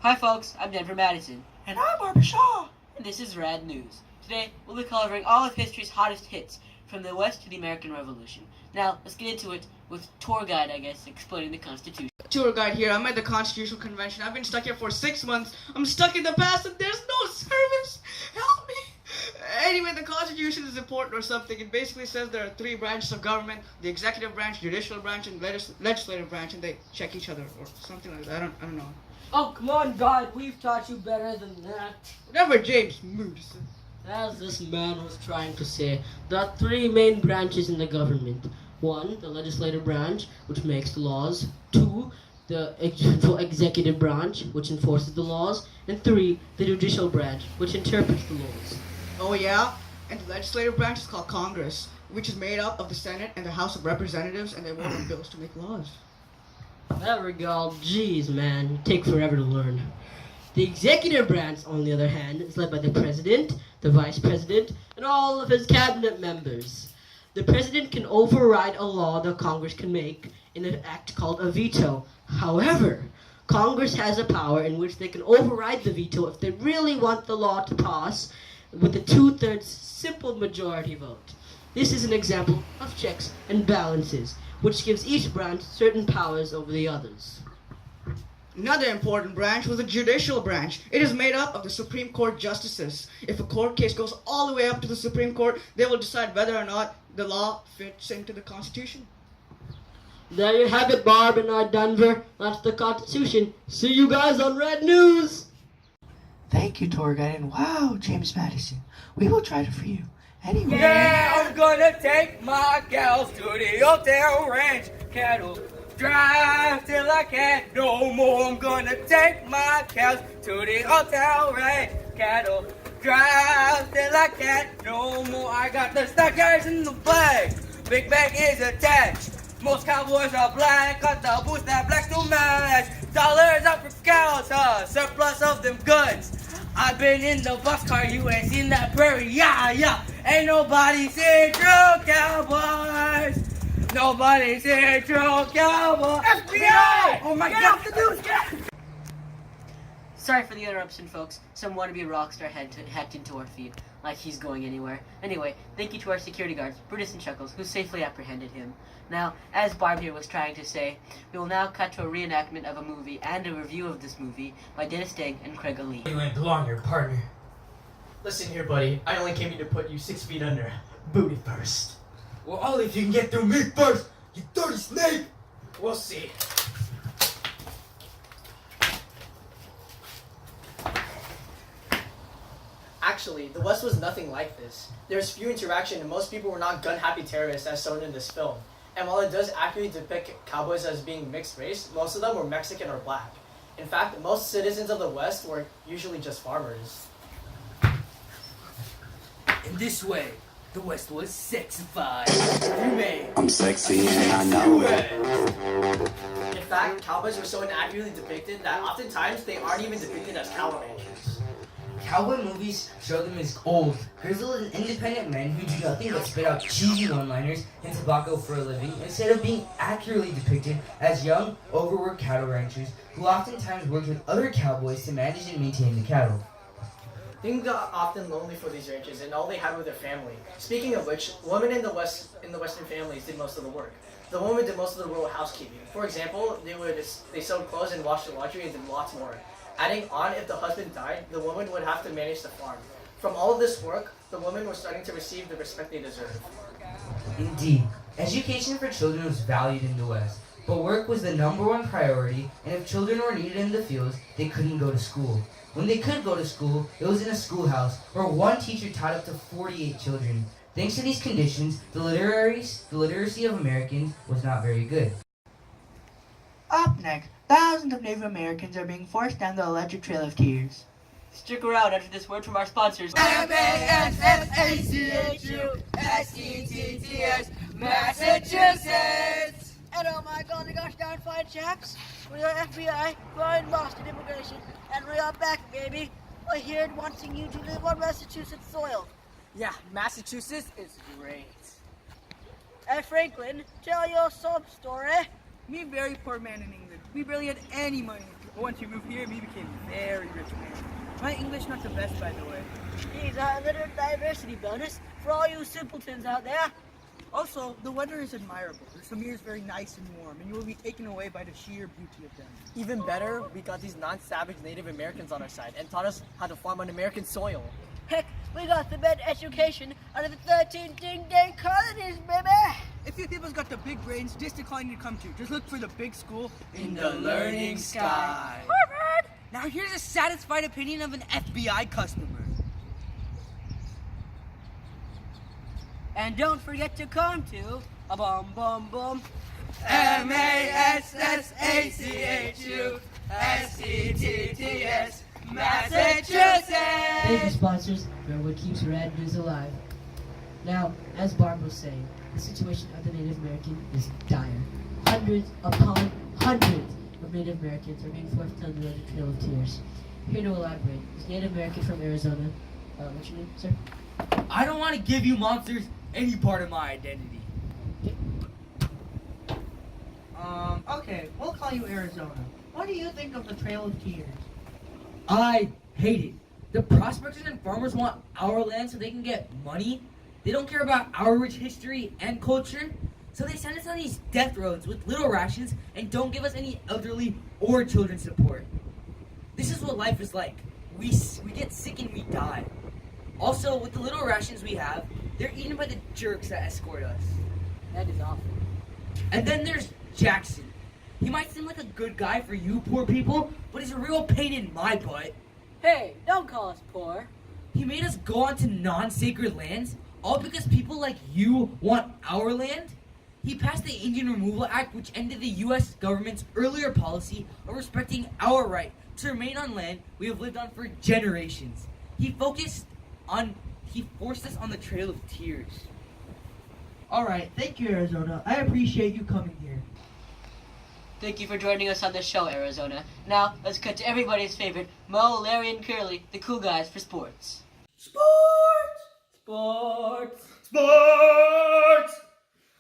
Hi folks, I'm Denver Madison. And I'm Barbara Shaw. And this is Rad News. Today, we'll be covering all of history's hottest hits, from the West to the American Revolution. Now, let's get into it with tour guide, I guess, explaining the Constitution. Tour guide here. I'm at the Constitutional Convention. I've been stuck here for 6 months. I'm stuck in the past and there's no service. Help me. Anyway, the Constitution is important or something. It basically says there are 3 branches of government: the executive branch, judicial branch, and legislative branch, and they check each other or something like that. I don't know. Oh, come on, God. We've taught you better than that. Whatever James Moody said. As this man was trying to say, there are 3 main branches in the government. 1, the legislative branch, which makes the laws. 2, the executive branch, which enforces the laws. And 3, the judicial branch, which interprets the laws. Oh yeah? And the legislative branch is called Congress, which is made up of the Senate and the House of Representatives, and they vote on bills to make laws. There we go. Jeez, man. You take forever to learn. The executive branch, on the other hand, is led by the president, the vice president, and all of his cabinet members. The president can override a law the Congress can make in an act called a veto. However, Congress has a power in which they can override the veto if they really want the law to pass with a 2/3 simple majority vote. This is an example of checks and balances, which gives each branch certain powers over the others. Another important branch was the judicial branch. It is made up of the Supreme Court justices. If a court case goes all the way up to the Supreme Court, they will decide whether or not the law fits into the Constitution. There you have it, Barb and Denver. That's the Constitution. See you guys on Rad News. Thank you, tour guide, and wow, James Madison. We will try to for you. Anyway. Yeah, I'm gonna take my gals to the Hotel Ranch. Cattle drive till I can't no more. I'm gonna take my cows to the Hotel Ranch. Cattle drive till I can't no more. I got the stockyards in the bag. Big bag is attached. Most cowboys are black. Got the boots that black to match. Dollars up for cows, surplus of them goods. I've been in the boxcar, you ain't seen that prairie, yeah. Ain't nobody seen true cowboys. Nobody seen true cowboys. FBI! Oh my God! Get off the newscast! Sorry for the interruption, folks. Some wannabe rock star hacked into our feed, like he's going anywhere. Anyway, thank you to our security guards, Brutus and Chuckles, who safely apprehended him. Now, as Barb here was trying to say, we will now cut to a reenactment of a movie and a review of this movie by Dennis Deng and Craig Ali. You ain't belong here, partner. Listen here, buddy. I only came here to put you 6 feet under. Booty first. Well, only if you can get through me first, you dirty snake! We'll see. Actually, the West was nothing like this. There was few interaction and most people were not gun-happy terrorists as shown in this film. And while it does accurately depict cowboys as being mixed race, most of them were Mexican or black. In fact, most citizens of the West were usually just farmers. In this way, the West was sexified. You may. I'm sexy and I know it. In fact, cowboys were so inaccurately depicted that oftentimes they aren't even depicted as cattle ranchers. Cowboy movies show them as old, grizzled, and independent men who do nothing but spit out cheesy one-liners and tobacco for a living, instead of being accurately depicted as young, overworked cattle ranchers who oftentimes worked with other cowboys to manage and maintain the cattle. Things got often lonely for these ranchers, and all they had was their family. Speaking of which, women in the Western families did most of the work. The women did most of the rural housekeeping. For example, they sewed clothes and washed the laundry and did lots more. Adding on, if the husband died, the woman would have to manage the farm. From all of this work, the women were starting to receive the respect they deserve. Indeed, education for children was valued in the West, but work was the #1 priority, and if children were needed in the fields, they couldn't go to school. When they could go to school, it was in a schoolhouse where one teacher taught up to 48 children. Thanks to these conditions, the literacy of Americans was not very good. Up next, thousands of Native Americans are being forced down the electric trail of tears. Stick around after this word from our sponsors. MASSACHUSETTS, Massachusetts! And oh my God, gosh darn fine chaps. We are FBI, we are in Boston Immigration, and we are back, baby. We're here wanting you to live on Massachusetts soil. Yeah, Massachusetts is great. Hey Franklin, tell your sob story. Me very poor man in England. We barely had any money. But once we moved here, we became very rich man. My English not the best, by the way. He's a little diversity bonus for all you simpletons out there. Also, the weather is admirable. The Samir is very nice and warm, and you will be taken away by the sheer beauty of them. Even better, we got these non-savage Native Americans on our side and taught us how to farm on American soil. Heck, we got the best education out of the 13 ding-dang colonies, baby! If you people's got the big brains, just decline to come to. Just look for the big school In the learning sky. Harvard! Now here's a satisfied opinion of an FBI customer. And don't forget to come to a bum bum bum. MASSACHUSETTS, Thank you, Massachusetts! sponsors. They're what keeps Rad News alive. Now, as Barb was saying, the situation of the Native American is dire. Hundreds upon hundreds of Native Americans are being forced down the Trail of Tears. Here to elaborate is Native American from Arizona. What's your name, sir? I don't want to give you monsters any part of my identity. Okay, we'll call you Arizona. What do you think of the Trail of Tears? I hate it. The prospectors and farmers want our land so they can get money. They don't care about our rich history and culture. So they send us on these death roads with little rations and don't give us any elderly or children support. This is what life is like. We get sick and we die. Also, with the little rations we have, they're eaten by the jerks that escort us. That is awful. And then there's Jackson. He might seem like a good guy for you poor people, but he's a real pain in my butt. Hey, don't call us poor. He made us go onto non-sacred lands, all because people like you want our land. He passed the Indian Removal Act, which ended the U.S. government's earlier policy of respecting our right to remain on land we have lived on for generations. He forced us on the Trail of Tears. Alright, thank you, Arizona. I appreciate you coming here. Thank you for joining us on the show, Arizona. Now, let's cut to everybody's favorite, Mo, Larry, and Curly, the cool guys for sports. Sports!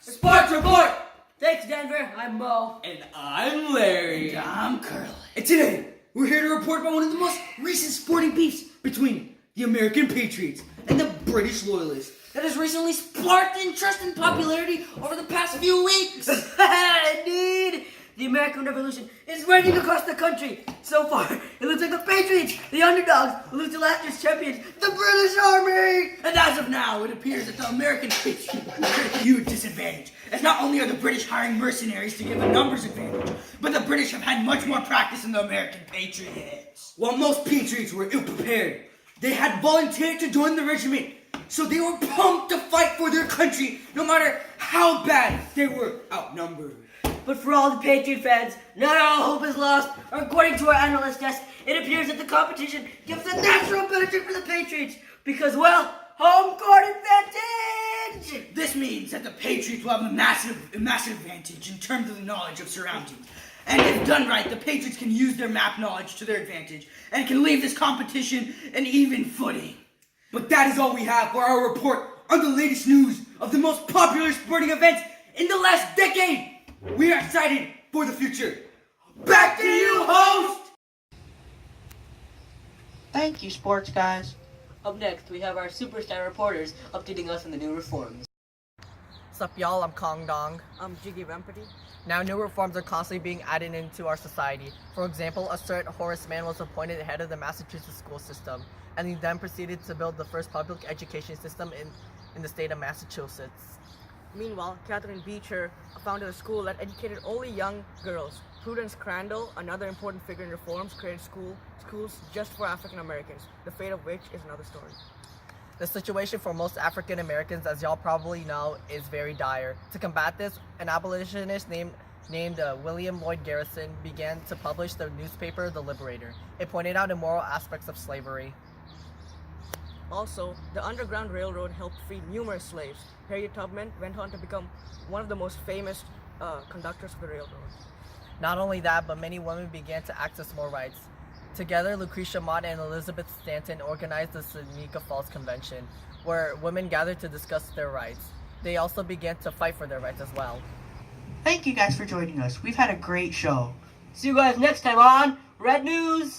Sports report! Thanks, Denver. I'm Mo. And I'm Larry. And I'm Curly. And today, we're here to report about one of the most recent sporting beefs between the American Patriots and the British Loyalists that has recently sparked interest and popularity over the past few weeks. Indeed. The American Revolution is raging across the country. So far, it looks like the Patriots, the underdogs, will lose to last year's champions, the British Army. And as of now, it appears that the American Patriots are at a huge disadvantage, as not only are the British hiring mercenaries to give a numbers advantage, but the British have had much more practice than the American Patriots. While most Patriots were ill-prepared, they had volunteered to join the regiment, so they were pumped to fight for their country, no matter how bad they were outnumbered. But for all the Patriot fans, not all hope is lost. According to our analyst desk, it appears that the competition gives a natural benefit for the Patriots because, well, home court advantage! This means that the Patriots will have a massive advantage in terms of the knowledge of surroundings. And if done right, the Patriots can use their map knowledge to their advantage and can leave this competition an even footing. But that is all we have for our report on the latest news of the most popular sporting events in the last decade. We are excited for the future. Back to you, host! Thank you, sports guys. Up next, we have our superstar reporters updating us on the new reforms. Sup y'all, I'm Kong Dong. I'm Jiggy Rampity. Now new reforms are constantly being added into our society. For example, a certain Horace Mann was appointed head of the Massachusetts school system, and he then proceeded to build the first public education system in the state of Massachusetts. Meanwhile, Catherine Beecher founded a school that educated only young girls. Prudence Crandall, another important figure in reforms, created schools just for African Americans, the fate of which is another story. The situation for most African Americans, as y'all probably know, is very dire. To combat this, an abolitionist named William Lloyd Garrison began to publish the newspaper The Liberator. It pointed out immoral aspects of slavery. Also, the Underground Railroad helped free numerous slaves. Harriet Tubman went on to become one of the most famous conductors of the railroad. Not only that, but many women began to access more rights. Together, Lucretia Mott and Elizabeth Stanton organized the Seneca Falls Convention, where women gathered to discuss their rights. They also began to fight for their rights as well. Thank you guys for joining us. We've had a great show. See you guys next time on Rad News!